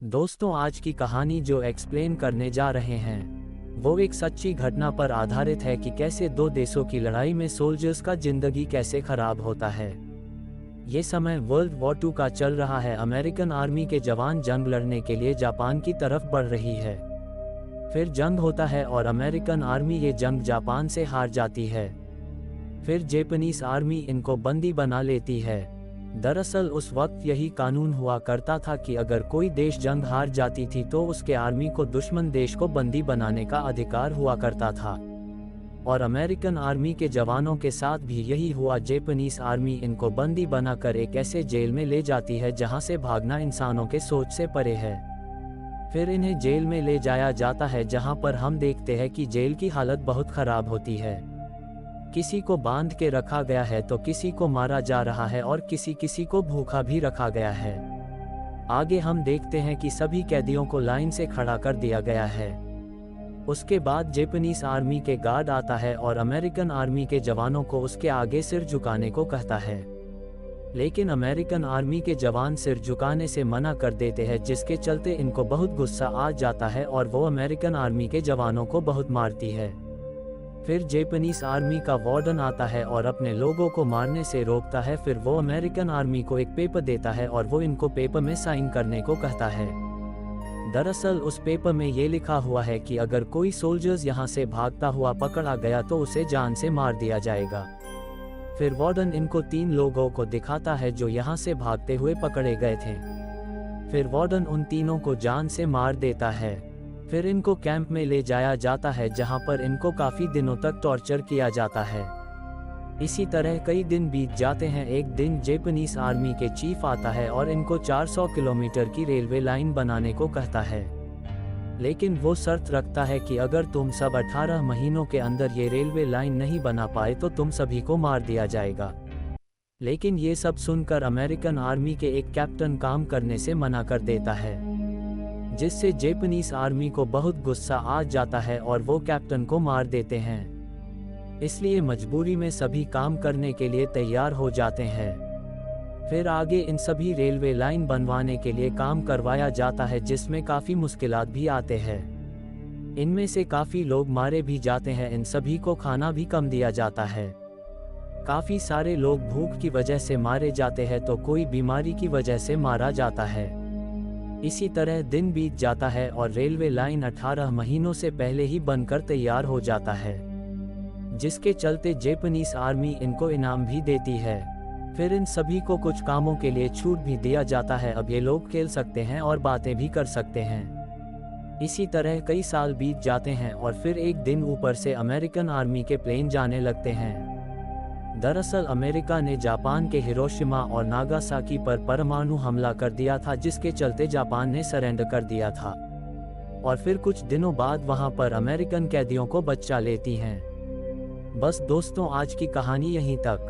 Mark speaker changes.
Speaker 1: दोस्तों, आज की कहानी जो एक्सप्लेन करने जा रहे हैं वो एक सच्ची घटना पर आधारित है कि कैसे दो देशों की लड़ाई में सोल्जर्स का जिंदगी कैसे खराब होता है। ये समय वर्ल्ड वॉर 2 का चल रहा है। अमेरिकन आर्मी के जवान जंग लड़ने के लिए जापान की तरफ बढ़ रही है। फिर जंग होता है और अमेरिकन आर्मी ये जंग जापान से हार जाती है। फिर जापानीज आर्मी इनको बंदी बना लेती है। दरअसल उस वक्त यही कानून हुआ करता था कि अगर कोई देश जंग हार जाती थी तो उसके आर्मी को दुश्मन देश को बंदी बनाने का अधिकार हुआ करता था। और अमेरिकन आर्मी के जवानों के साथ भी यही हुआ। जापानीज आर्मी इनको बंदी बनाकर एक ऐसे जेल में ले जाती है जहां से भागना इंसानों के सोच से परे है। फिर इन्हें जेल में ले जाया जाता है जहां पर हम देखते हैं कि जेल की हालत बहुत खराब होती है। किसी को बांध के रखा गया है तो किसी को मारा जा रहा है और किसी को भूखा भी रखा गया है। आगे हम देखते हैं कि सभी कैदियों को लाइन से खड़ा कर दिया गया है। उसके बाद जापानीज आर्मी के गार्ड आता है और अमेरिकन आर्मी के जवानों को उसके आगे सिर झुकाने को कहता है। लेकिन अमेरिकन आर्मी के जवान सिर झुकाने से मना कर देते हैं, जिसके चलते इनको बहुत गुस्सा आ जाता है और वो अमेरिकन आर्मी के जवानों को बहुत मारती है। फिर जापानीज आर्मी का वार्डन आता है और अपने लोगों को मारने से रोकता है। फिर वो अमेरिकन आर्मी को एक पेपर देता है और वो इनको पेपर में साइन करने को कहता है। दरअसल उस पेपर में ये लिखा हुआ है कि अगर कोई सोल्जर्स यहाँ से भागता हुआ पकड़ा गया तो उसे जान से मार दिया जाएगा। फिर वार्डन इनको 3 लोगों को दिखाता है जो यहाँ से भागते हुए पकड़े गए थे। फिर वार्डन उन तीनों को जान से मार देता है। फिर इनको कैंप में ले जाया जाता है जहां पर इनको काफी दिनों तक टॉर्चर किया जाता है। इसी तरह कई दिन बीत जाते हैं। एक दिन जापानीज आर्मी के चीफ आता है और इनको 400 किलोमीटर की रेलवे लाइन बनाने को कहता है। लेकिन वो शर्त रखता है कि अगर तुम सब 18 महीनों के अंदर ये रेलवे लाइन नहीं बना पाए तो तुम सभी को मार दिया जाएगा। लेकिन ये सब सुनकर अमेरिकन आर्मी के एक कैप्टन काम करने से मना कर देता है, जिससे जापानीज आर्मी को बहुत गुस्सा आ जाता है और वो कैप्टन को मार देते हैं। इसलिए मजबूरी में सभी काम करने के लिए तैयार हो जाते हैं। फिर आगे इन सभी रेलवे लाइन बनवाने के लिए काम करवाया जाता है, जिसमें काफ़ी मुश्किलात भी आते हैं। इनमें से काफ़ी लोग मारे भी जाते हैं। इन सभी को खाना भी कम दिया जाता है। काफ़ी सारे लोग भूख की वजह से मारे जाते हैं तो कोई बीमारी की वजह से मारा जाता है। इसी तरह दिन बीत जाता है और रेलवे लाइन 18 महीनों से पहले ही बनकर तैयार हो जाता है, जिसके चलते जापानीज आर्मी इनको इनाम भी देती है। फिर इन सभी को कुछ कामों के लिए छूट भी दिया जाता है। अब ये लोग खेल सकते हैं और बातें भी कर सकते हैं। इसी तरह कई साल बीत जाते हैं और फिर एक दिन ऊपर से अमेरिकन आर्मी के प्लेन जाने लगते हैं। दरअसल अमेरिका ने जापान के हिरोशिमा और नागासाकी पर परमाणु हमला कर दिया था, जिसके चलते जापान ने सरेंडर कर दिया था। और फिर कुछ दिनों बाद वहां पर अमेरिकन कैदियों को बचा लेती हैं। बस दोस्तों, आज की कहानी यहीं तक।